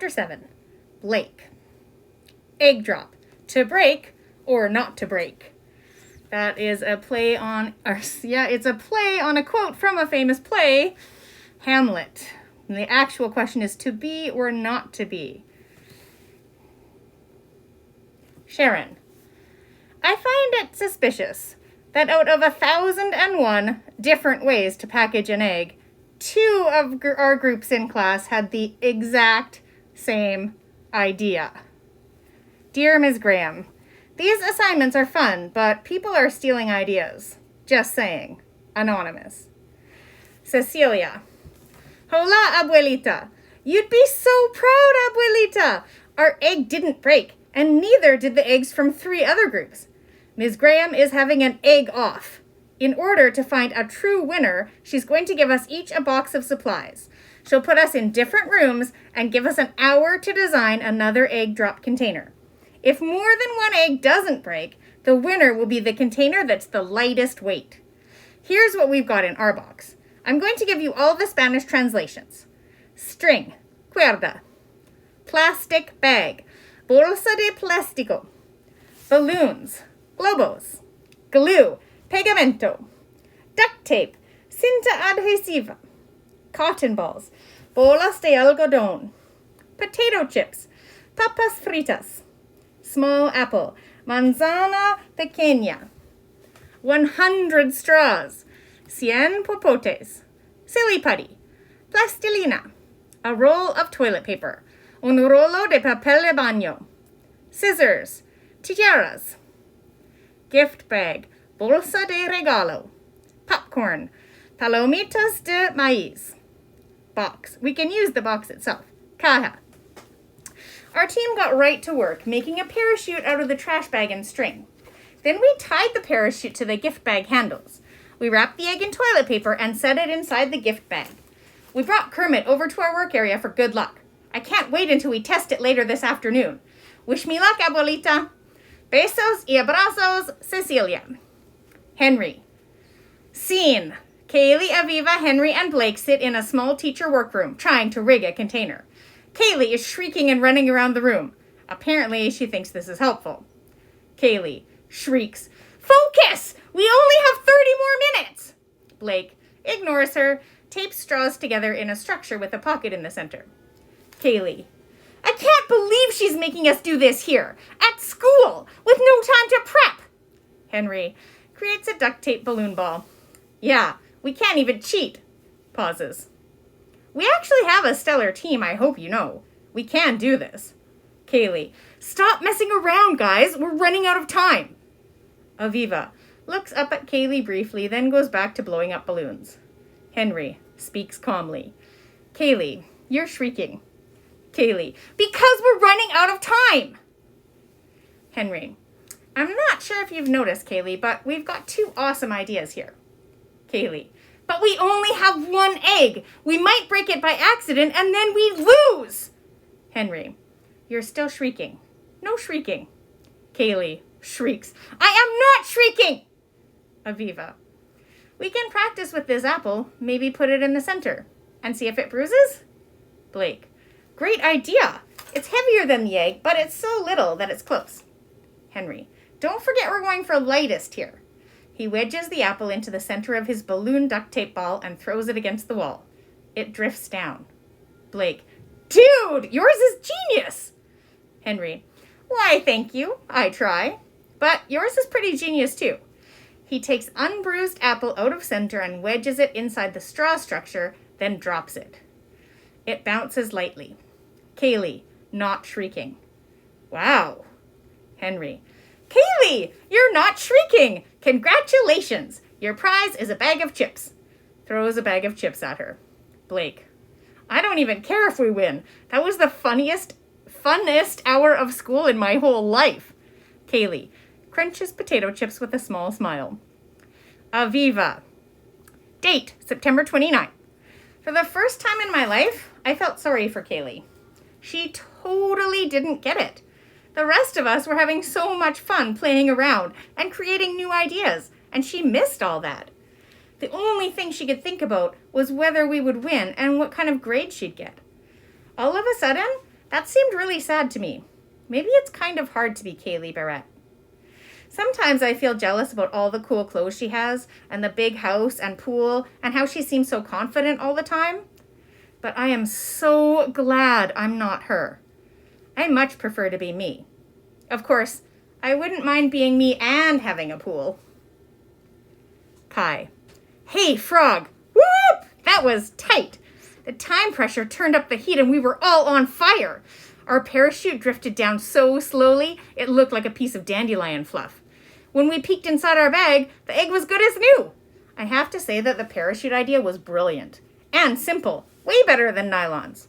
Chapter 7. Blake. Egg drop. To break or not to break. That is a play on, it's a play on a quote from a famous play, Hamlet. And the actual question is to be or not to be. Sharon. I find it suspicious that out of 1,001 different ways to package an egg, 2 of our groups in class had the exact same idea. Dear Ms. Graham, these assignments are fun, but people are stealing ideas. Just saying. Anonymous. Cecilia. Hola, abuelita. You'd be so proud, abuelita. Our egg didn't break, and neither did the eggs from 3 other groups. Ms. Graham is having an egg off. In order to find a true winner, she's going to give us each a box of supplies. She'll put us in different rooms and give us an hour to design another egg drop container. If more than 1 egg doesn't break, the winner will be the container that's the lightest weight. Here's what we've got in our box. I'm going to give you all the Spanish translations. String, cuerda. Plastic bag, bolsa de plástico. Balloons, globos. Glue, pegamento. Duct tape, cinta adhesiva. Cotton balls, bolas de algodón. Potato chips, papas fritas. Small apple, manzana pequeña. 100 straws, 100 popotes. Silly putty, plastilina. A roll of toilet paper, un rolo de papel de baño. Scissors, tijeras. Gift bag, bolsa de regalo. Popcorn, palomitas de maíz. Box. We can use the box itself. Caja. Our team got right to work making a parachute out of the trash bag and string. Then we tied the parachute to the gift bag handles. We wrapped the egg in toilet paper and set it inside the gift bag. We brought Kermit over to our work area for good luck. I can't wait until we test it later this afternoon. Wish me luck, abuelita. Besos y abrazos, Cecilia. Henry. Scene. Kaylee, Aviva, Henry, and Blake sit in a small teacher workroom trying to rig a container. Kaylee is shrieking and running around the room. Apparently, she thinks this is helpful. Kaylee shrieks, "Focus! We only have 30 more minutes!" Blake ignores her, tapes straws together in a structure with a pocket in the center. Kaylee, I can't believe she's making us do this here, at school, with no time to prep. Henry creates a duct tape balloon ball. Yeah, we can't even cheat. Pauses. We actually have a stellar team, I hope you know. We can do this. Kaylee, stop messing around, guys. We're running out of time. Aviva looks up at Kaylee briefly, then goes back to blowing up balloons. Henry speaks calmly. Kaylee, you're shrieking. Kaylee, because we're running out of time. Henry, I'm not sure if you've noticed, Kaylee, but we've got 2 awesome ideas here. Kaylee, but we only have 1 egg. We might break it by accident and then we lose. Henry, you're still shrieking. No shrieking. Kaylee shrieks, I am not shrieking. Aviva, we can practice with this apple, maybe put it in the center, and see if it bruises? Blake, great idea. It's heavier than the egg, but it's so little that it's close. Henry, don't forget we're going for lightest here. He wedges the apple into the center of his balloon duct tape ball and throws it against the wall. It drifts down. Blake, dude, yours is genius. Henry, why, thank you. I try. But yours is pretty genius too. He takes unbruised apple out of center and wedges it inside the straw structure, then drops it. It bounces lightly. Kaylee, not shrieking. Wow. Henry, Kaylee, you're not shrieking. Congratulations. Your prize is a bag of chips. Throws a bag of chips at her. Blake, I don't even care if we win. That was the funnest hour of school in my whole life. Kaylee crunches potato chips with a small smile. Aviva. Date, September 29th. For the first time in my life, I felt sorry for Kaylee. She totally didn't get it. The rest of us were having so much fun playing around and creating new ideas, and she missed all that. The only thing she could think about was whether we would win and what kind of grade she'd get. All of a sudden, That seemed really sad to me. Maybe it's kind of hard to be Kaylee Barrett. Sometimes I feel jealous about all the cool clothes she has, and the big house and pool, and how she seems so confident all the time. But I am so glad I'm not her. I much prefer to be me. Of course, I wouldn't mind being me and having a pool. Kai. Hey, Frog! Whoop! That was tight. The time pressure turned up the heat and we were all on fire. Our parachute drifted down so slowly, it looked like a piece of dandelion fluff. When we peeked inside our bag, the egg was good as new. I have to say that the parachute idea was brilliant. And simple. Way better than nylons.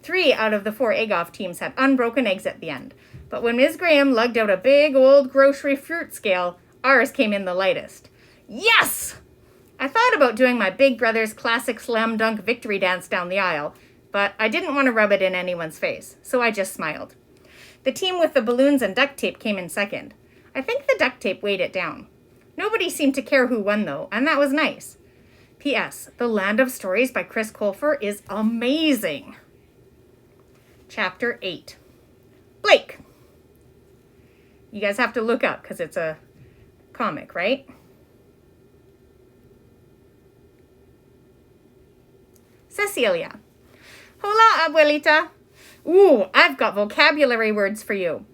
3 out of the 4 egg-off teams had unbroken eggs at the end. But when Ms. Graham lugged out a big old grocery fruit scale, ours came in the lightest. Yes! I thought about doing my big brother's classic slam dunk victory dance down the aisle, but I didn't want to rub it in anyone's face, so I just smiled. The team with the balloons and duct tape came in second. I think the duct tape weighed it down. Nobody seemed to care who won, though, and that was nice. P.S. The Land of Stories by Chris Colfer is amazing. Chapter 8. Blake. You guys have to look up because it's a comic, right? Cecilia. Hola, abuelita. Ooh, I've got vocabulary words for you.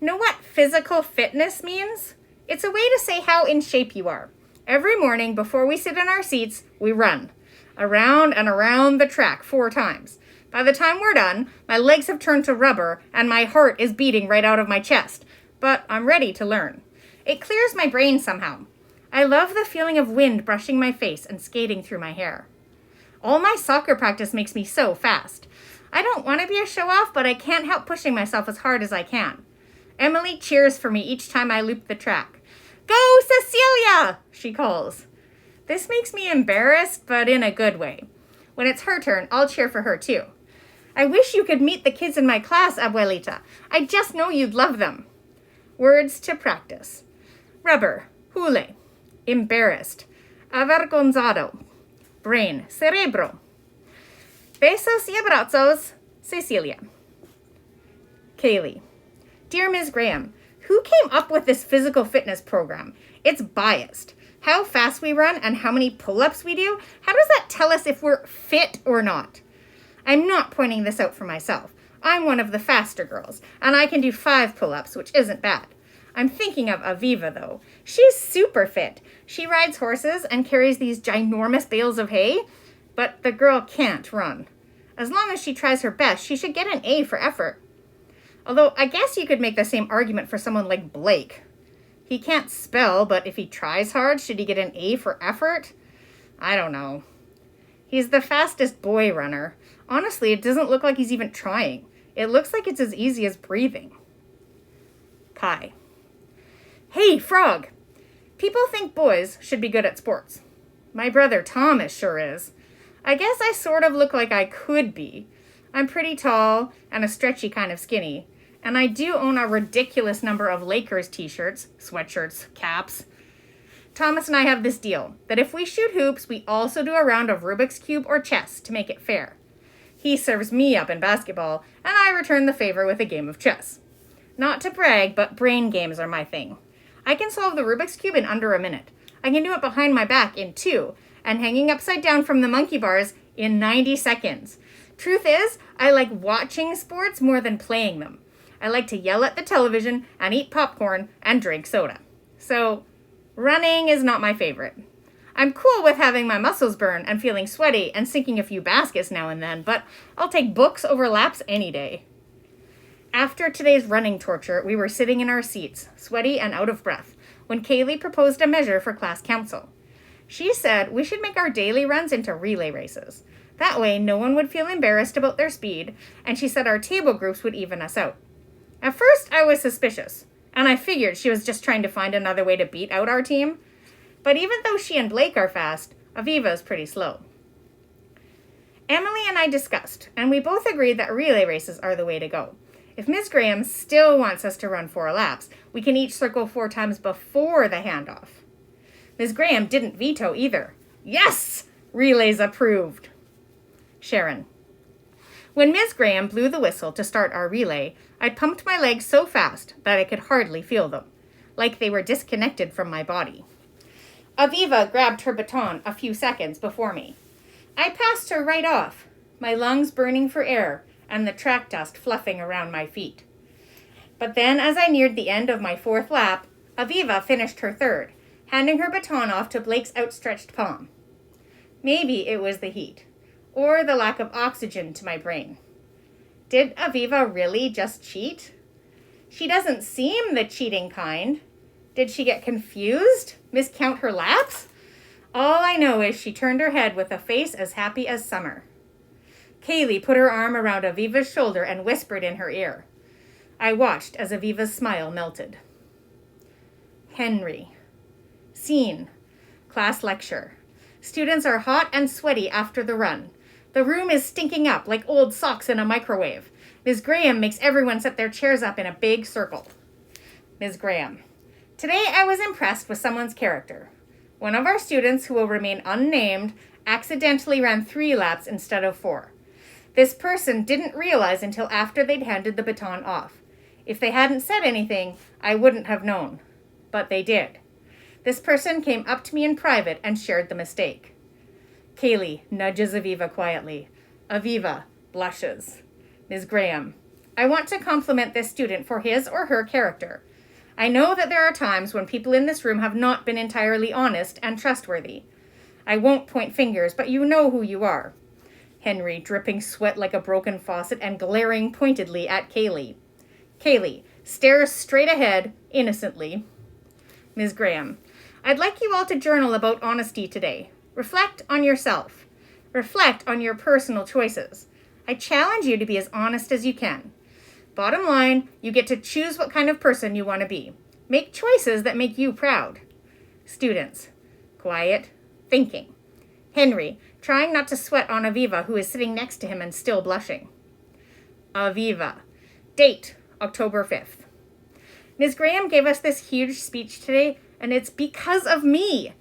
Know what physical fitness means? It's a way to say how in shape you are. Every morning before we sit in our seats, we run. Around and around the track 4 times. By the time we're done, my legs have turned to rubber and my heart is beating right out of my chest. But I'm ready to learn. It clears my brain somehow. I love the feeling of wind brushing my face and skating through my hair. All my soccer practice makes me so fast. I don't want to be a show-off, but I can't help pushing myself as hard as I can. Emily cheers for me each time I loop the track. Go, Cecilia, she calls. This makes me embarrassed, but in a good way. When it's her turn, I'll cheer for her too. I wish you could meet the kids in my class, abuelita. I just know you'd love them. Words to practice. Rubber, hule. Embarrassed. Avergonzado. Brain, cerebro. Besos y abrazos, Cecilia. Kaylee. Dear Ms. Graham, who came up with this physical fitness program? It's biased. How fast we run and how many pull-ups we do, how does that tell us if we're fit or not? I'm not pointing this out for myself. I'm one of the faster girls, and I can do 5 pull-ups, which isn't bad. I'm thinking of Aviva, though. She's super fit. She rides horses and carries these ginormous bales of hay, but the girl can't run. As long as she tries her best, she should get an A for effort. Although I guess you could make the same argument for someone like Blake. He can't spell, but if he tries hard, should he get an A for effort? I don't know. He's the fastest boy runner. Honestly, it doesn't look like he's even trying. It looks like it's as easy as breathing. Kai. Hey, Frog! People think boys should be good at sports. My brother Thomas sure is. I guess I sort of look like I could be. I'm pretty tall and a stretchy kind of skinny. And I do own a ridiculous number of Lakers t-shirts, sweatshirts, caps. Thomas and I have this deal, that if we shoot hoops, we also do a round of Rubik's Cube or chess to make it fair. He serves me up in basketball, and I return the favor with a game of chess. Not to brag, but brain games are my thing. I can solve the Rubik's Cube in under a minute. I can do it behind my back in 2, and hanging upside down from the monkey bars in 90 seconds. Truth is, I like watching sports more than playing them. I like to yell at the television and eat popcorn and drink soda. So, running is not my favorite. I'm cool with having my muscles burn and feeling sweaty and sinking a few baskets now and then, but I'll take books over laps any day. After today's running torture, we were sitting in our seats, sweaty and out of breath, when Kaylee proposed a measure for class council. She said we should make our daily runs into relay races. That way, no one would feel embarrassed about their speed, and she said our table groups would even us out. At first, I was suspicious, and I figured she was just trying to find another way to beat out our team. But even though she and Blake are fast, Aviva is pretty slow. Emily and I discussed, and we both agreed that relay races are the way to go. If Ms. Graham still wants us to run 4 laps, we can each circle 4 times before the handoff. Ms. Graham didn't veto either. Yes! Relays approved. Sharon. When Ms. Graham blew the whistle to start our relay, I pumped my legs so fast that I could hardly feel them, like they were disconnected from my body. Aviva grabbed her baton a few seconds before me. I passed her right off, my lungs burning for air and the track dust fluffing around my feet. But then, as I neared the end of my fourth lap, Aviva finished her third, handing her baton off to Blake's outstretched palm. Maybe it was the heat, or the lack of oxygen to my brain. Did Aviva really just cheat? She doesn't seem the cheating kind. Did she get confused? Miscount her laps? All I know is she turned her head with a face as happy as summer. Kaylee put her arm around Aviva's shoulder and whispered in her ear. I watched as Aviva's smile melted. Henry. Scene. Class lecture. Students are hot and sweaty after the run. The room is stinking up like old socks in a microwave. Ms. Graham makes everyone set their chairs up in a big circle. Ms. Graham. Today I was impressed with someone's character. One of our students, who will remain unnamed, accidentally ran 3 laps instead of 4. This person didn't realize until after they'd handed the baton off. If they hadn't said anything, I wouldn't have known. But they did. This person came up to me in private and shared the mistake. Kaylee nudges Aviva quietly. Aviva blushes. Ms. Graham. I want to compliment this student for his or her character. I know that there are times when people in this room have not been entirely honest and trustworthy. I won't point fingers, but you know who you are. Henry, dripping sweat like a broken faucet and glaring pointedly at Kaylee. Kaylee stares straight ahead, innocently. Ms. Graham. I'd like you all to journal about honesty today. Reflect on yourself. Reflect on your personal choices. I challenge you to be as honest as you can. Bottom line, you get to choose what kind of person you want to be. Make choices that make you proud. Students. Quiet. Thinking. Henry, trying not to sweat on Aviva, who is sitting next to him and still blushing. Aviva. Date, October 5th. Ms. Graham gave us this huge speech today, and it's because of me.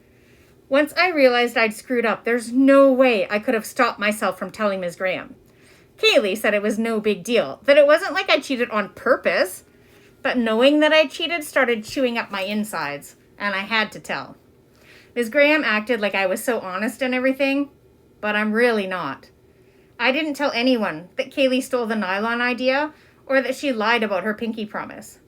Once I realized I'd screwed up, there's no way I could have stopped myself from telling Ms. Graham. Kaylee said it was no big deal, that it wasn't like I cheated on purpose. But knowing that I cheated started chewing up my insides, and I had to tell. Ms. Graham acted like I was so honest and everything, but I'm really not. I didn't tell anyone that Kaylee stole the nylon idea or that she lied about her pinky promise.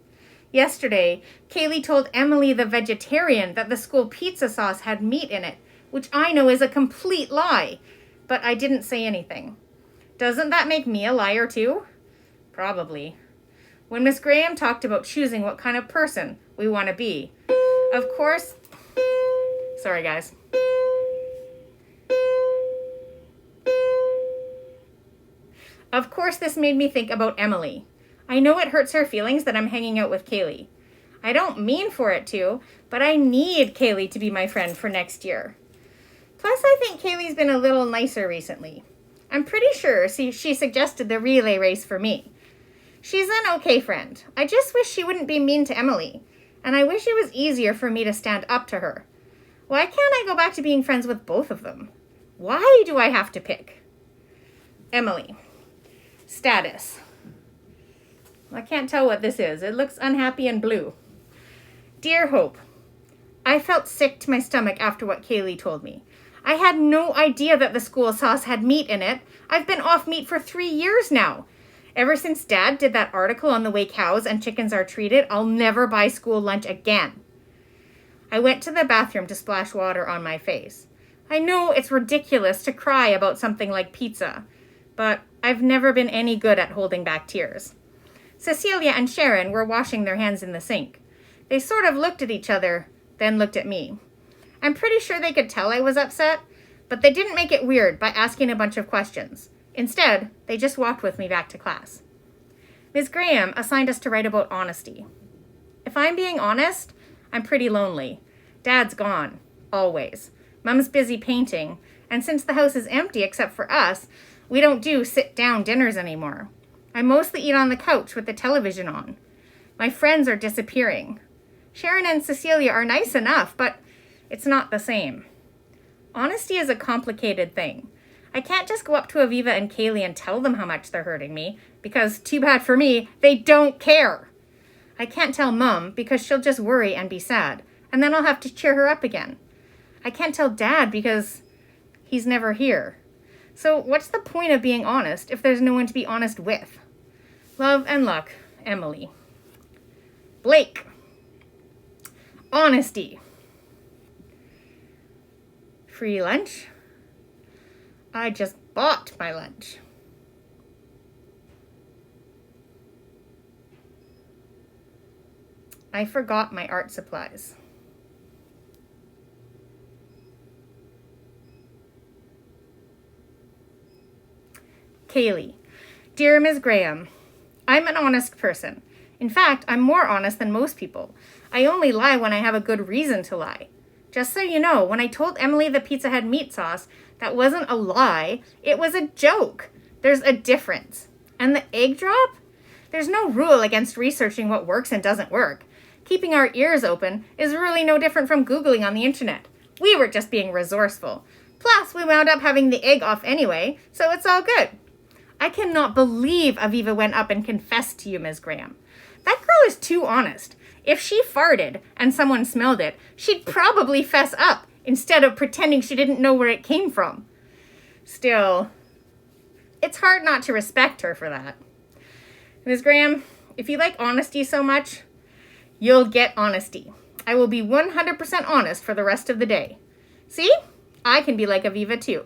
Yesterday, Kaylee told Emily the vegetarian that the school pizza sauce had meat in it, which I know is a complete lie, but I didn't say anything. Doesn't that make me a liar too? Probably. When Miss Graham talked about choosing what kind of person we want to be, of course... Sorry, guys. Of course, this made me think about Emily. I know it hurts her feelings that I'm hanging out with Kaylee. I don't mean for it to, but I need Kaylee to be my friend for next year. Plus, I think Kaylee's been a little nicer recently. I'm pretty sure she suggested the relay race for me. She's an okay friend. I just wish she wouldn't be mean to Emily, and I wish it was easier for me to stand up to her. Why can't I go back to being friends with both of them? Why do I have to pick? Emily. Status. I can't tell what this is. It looks unhappy and blue. Dear Hope, I felt sick to my stomach after what Kaylee told me. I had no idea that the school sauce had meat in it. I've been off meat for 3 years now. Ever since Dad did that article on the way cows and chickens are treated, I'll never buy school lunch again. I went to the bathroom to splash water on my face. I know it's ridiculous to cry about something like pizza, but I've never been any good at holding back tears. Cecilia and Sharon were washing their hands in the sink. They sort of looked at each other, then looked at me. I'm pretty sure they could tell I was upset, but they didn't make it weird by asking a bunch of questions. Instead, they just walked with me back to class. Ms. Graham assigned us to write about honesty. If I'm being honest, I'm pretty lonely. Dad's gone, always. Mom's busy painting, and since the house is empty except for us, we don't do sit-down dinners anymore. I mostly eat on the couch with the television on. My friends are disappearing. Sharon and Cecilia are nice enough, but it's not the same. Honesty is a complicated thing. I can't just go up to Aviva and Kaylee and tell them how much they're hurting me, because too bad for me, they don't care. I can't tell Mom because she'll just worry and be sad, and then I'll have to cheer her up again. I can't tell Dad because he's never here. So what's the point of being honest if there's no one to be honest with? Love and luck, Emily. Blake. Honesty. Free lunch. I just bought my lunch. I forgot my art supplies. Kaylee. Dear Ms. Graham, I'm an honest person. In fact, I'm more honest than most people. I only lie when I have a good reason to lie. Just so you know, when I told Emily the pizza had meat sauce, that wasn't a lie, it was a joke. There's a difference. And the egg drop? There's no rule against researching what works and doesn't work. Keeping our ears open is really no different from Googling on the internet. We were just being resourceful. Plus, we wound up having the egg off anyway, so it's all good. I cannot believe Aviva went up and confessed to you, Ms. Graham. That girl is too honest. If she farted and someone smelled it, she'd probably fess up instead of pretending she didn't know where it came from. Still, it's hard not to respect her for that. Ms. Graham, if you like honesty so much, you'll get honesty. I will be 100% honest for the rest of the day. See? I can be like Aviva too.